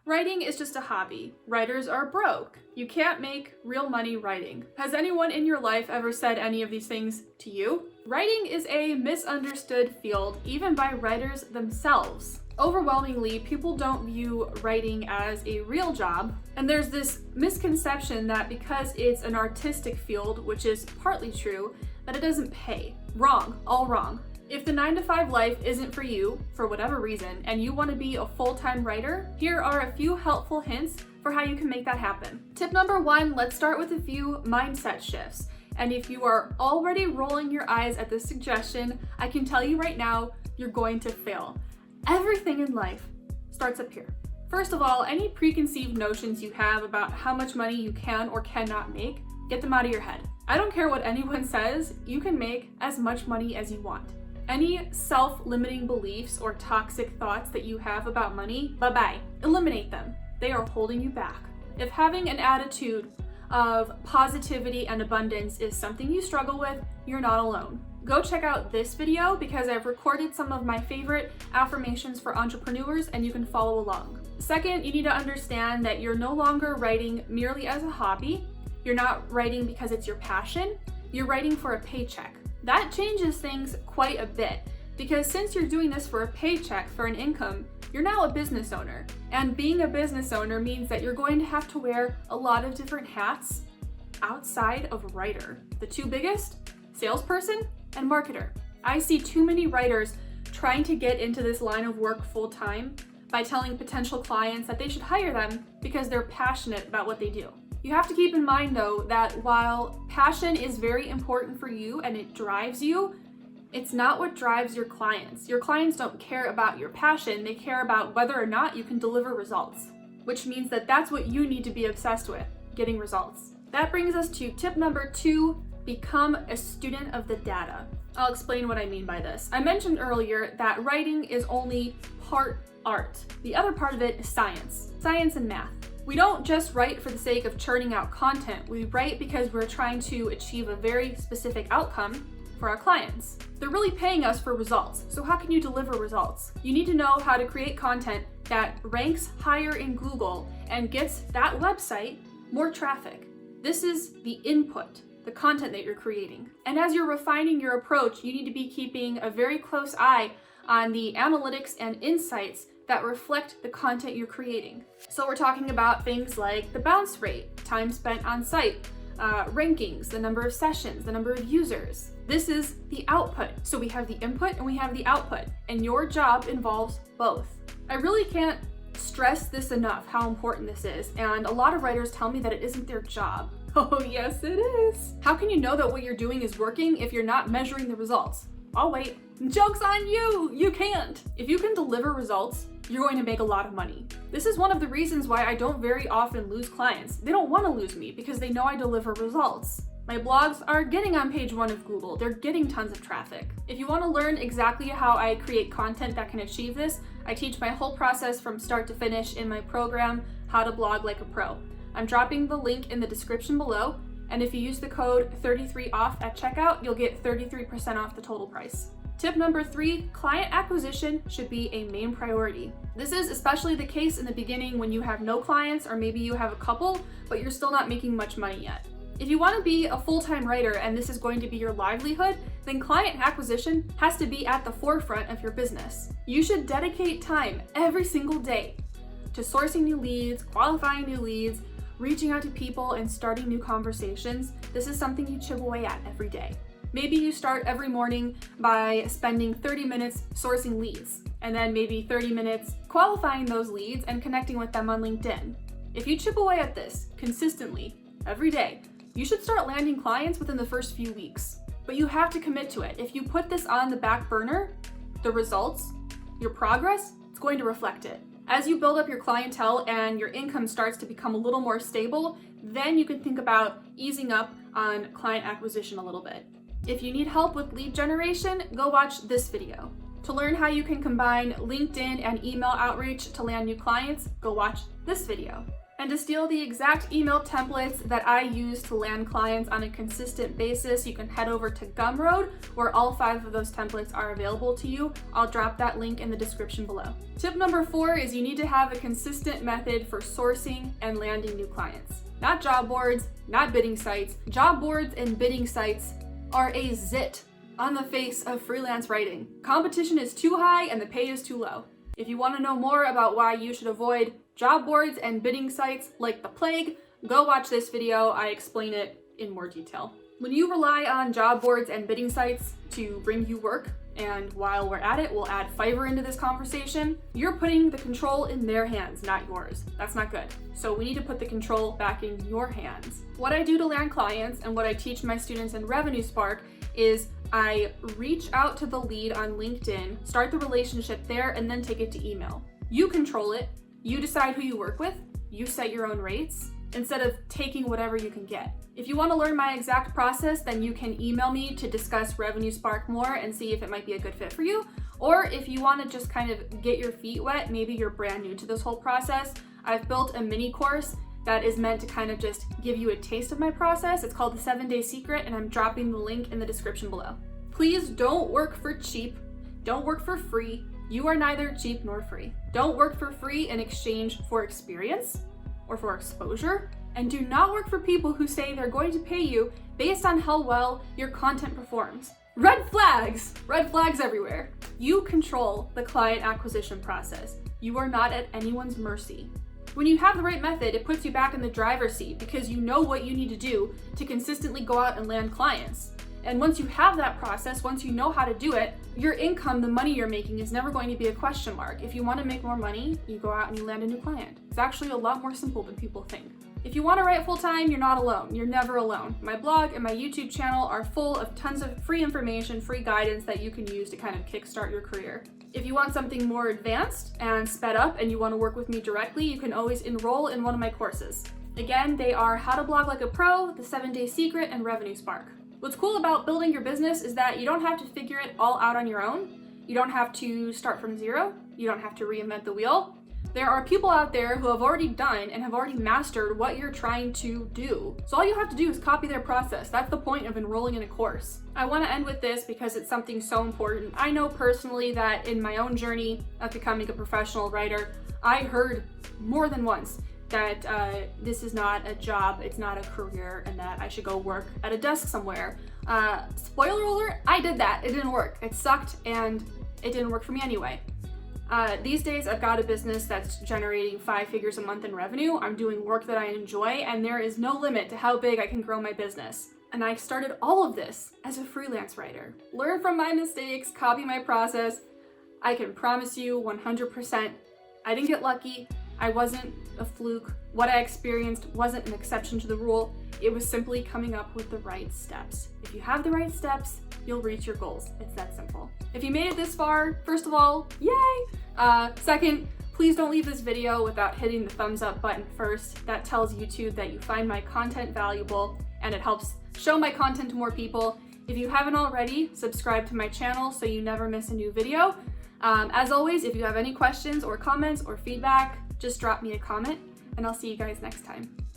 Writing is just a hobby. Writers are broke. You can't make real money writing. Has anyone in your life ever said any of these things to you? Writing is a misunderstood field, even by writers themselves. Overwhelmingly, people don't view writing as a real job, and there's this misconception that because it's an artistic field, which is partly true, that it doesn't pay. Wrong, all wrong. If the 9-to-5 life isn't for you, for whatever reason, and you want to be a full-time writer, here are a few helpful hints for how you can make that happen. Tip number 1, let's start with a few mindset shifts. And if you are already rolling your eyes at this suggestion, I can tell you right now, you're going to fail. Everything in life starts up here. First of all, any preconceived notions you have about how much money you can or cannot make, get them out of your head. I don't care what anyone says, you can make as much money as you want. Any self-limiting beliefs or toxic thoughts that you have about money, bye-bye. Eliminate them. They are holding you back. If having an attitude of positivity and abundance is something you struggle with, you're not alone. Go check out this video because I've recorded some of my favorite affirmations for entrepreneurs and you can follow along. Second, you need to understand that you're no longer writing merely as a hobby. You're not writing because it's your passion. You're writing for a paycheck. That changes things quite a bit because since you're doing this for a paycheck, for an income, you're now a business owner. And being a business owner means that you're going to have to wear a lot of different hats outside of writer. The two biggest, salesperson and marketer. I see too many writers trying to get into this line of work full time by telling potential clients that they should hire them because they're passionate about what they do. You have to keep in mind though that while passion is very important for you and it drives you, it's not what drives your clients. Your clients don't care about your passion, they care about whether or not you can deliver results, which means that that's what you need to be obsessed with, getting results. That brings us to tip number 2, become a student of the data. I'll explain what I mean by this. I mentioned earlier that writing is only part art. The other part of it is science and math. We don't just write for the sake of churning out content. We write because we're trying to achieve a very specific outcome for our clients. They're really paying us for results. So how can you deliver results? You need to know how to create content that ranks higher in Google and gets that website more traffic. This is the input, the content that you're creating. And as you're refining your approach, you need to be keeping a very close eye on the analytics and insights that reflect the content you're creating. So we're talking about things like the bounce rate, time spent on site, rankings, the number of sessions, the number of users. This is the output. So we have the input and we have the output, and your job involves both. I really can't stress this enough, how important this is, and a lot of writers tell me that it isn't their job. Oh yes, it is. How can you know that what you're doing is working if you're not measuring the results? I'll wait. Joke's on you! You can't! If you can deliver results, you're going to make a lot of money. This is one of the reasons why I don't very often lose clients. They don't want to lose me because they know I deliver results. My blogs are getting on page 1 of Google. They're getting tons of traffic. If you want to learn exactly how I create content that can achieve this, I teach my whole process from start to finish in my program, How to Blog Like a Pro. I'm dropping the link in the description below, and if you use the code 33OFF at checkout, you'll get 33% off the total price. Tip number 3, client acquisition should be a main priority. This is especially the case in the beginning when you have no clients or maybe you have a couple, but you're still not making much money yet. If you want to be a full-time writer and this is going to be your livelihood, then client acquisition has to be at the forefront of your business. You should dedicate time every single day to sourcing new leads, qualifying new leads, reaching out to people and starting new conversations. This is something you chip away at every day. Maybe you start every morning by spending 30 minutes sourcing leads, and then maybe 30 minutes qualifying those leads and connecting with them on LinkedIn. If you chip away at this consistently every day, you should start landing clients within the first few weeks. But you have to commit to it. If you put this on the back burner, the results, your progress, it's going to reflect it. As you build up your clientele and your income starts to become a little more stable, then you can think about easing up on client acquisition a little bit. If you need help with lead generation, go watch this video. To learn how you can combine LinkedIn and email outreach to land new clients, go watch this video. And to steal the exact email templates that I use to land clients on a consistent basis, you can head over to Gumroad, where all 5 of those templates are available to you. I'll drop that link in the description below. Tip number 4 is you need to have a consistent method for sourcing and landing new clients. Not job boards, not bidding sites. Job boards and bidding sites are a zit on the face of freelance writing. Competition is too high and the pay is too low. If you want to know more about why you should avoid job boards and bidding sites like the plague, go watch this video. I explain it in more detail. When you rely on job boards and bidding sites to bring you work, and while we're at it, we'll add Fiverr into this conversation, you're putting the control in their hands, not yours. That's not good. So we need to put the control back in your hands. What I do to land clients and what I teach my students in Revenue Spark is I reach out to the lead on LinkedIn, start the relationship there, and then take it to email. You control it. You decide who you work with. You set your own rates instead of taking whatever you can get. If you want to learn my exact process, then you can email me to discuss Revenue Spark more and see if it might be a good fit for you. Or if you want to just kind of get your feet wet, maybe you're brand new to this whole process, I've built a mini course that is meant to kind of just give you a taste of my process. It's called the 7-Day Secret, and I'm dropping the link in the description below. Please don't work for cheap. Don't work for free. You are neither cheap nor free. Don't work for free in exchange for experience or for exposure. And do not work for people who say they're going to pay you based on how well your content performs. Red flags! Red flags everywhere. You control the client acquisition process. You are not at anyone's mercy. When you have the right method, it puts you back in the driver's seat because you know what you need to do to consistently go out and land clients. And once you have that process, once you know how to do it, your income, the money you're making, is never going to be a question mark. If you want to make more money, you go out and you land a new client. It's actually a lot more simple than people think. If you want to write full time, you're not alone. You're never alone. My blog and my YouTube channel are full of tons of free information, free guidance that you can use to kind of kickstart your career. If you want something more advanced and sped up and you want to work with me directly, you can always enroll in one of my courses. Again, they are How to Blog Like a Pro, The 7-Day Secret, and Revenue Spark. What's cool about building your business is that you don't have to figure it all out on your own. You don't have to start from zero. You don't have to reinvent the wheel. There are people out there who have already done and have already mastered what you're trying to do. So all you have to do is copy their process. That's the point of enrolling in a course. I want to end with this because it's something so important. I know personally that in my own journey of becoming a professional writer, I heard more than once that this is not a job, it's not a career, and that I should go work at a desk somewhere. Spoiler alert, I did that. It didn't work. It sucked and it didn't work for me anyway. These days I've got a business that's generating 5 figures a month in revenue. I'm doing work that I enjoy, and there is no limit to how big I can grow my business. And I started all of this as a freelance writer. Learn from my mistakes, copy my process. I can promise you 100%, I didn't get lucky. I wasn't a fluke. What I experienced wasn't an exception to the rule. It was simply coming up with the right steps. If you have the right steps, you'll reach your goals. It's that simple. If you made it this far, first of all, yay! Second, please don't leave this video without hitting the thumbs up button first. That tells YouTube that you find my content valuable and it helps show my content to more people. If you haven't already, subscribe to my channel so you never miss a new video. As always, if you have any questions or comments or feedback, just drop me a comment and I'll see you guys next time.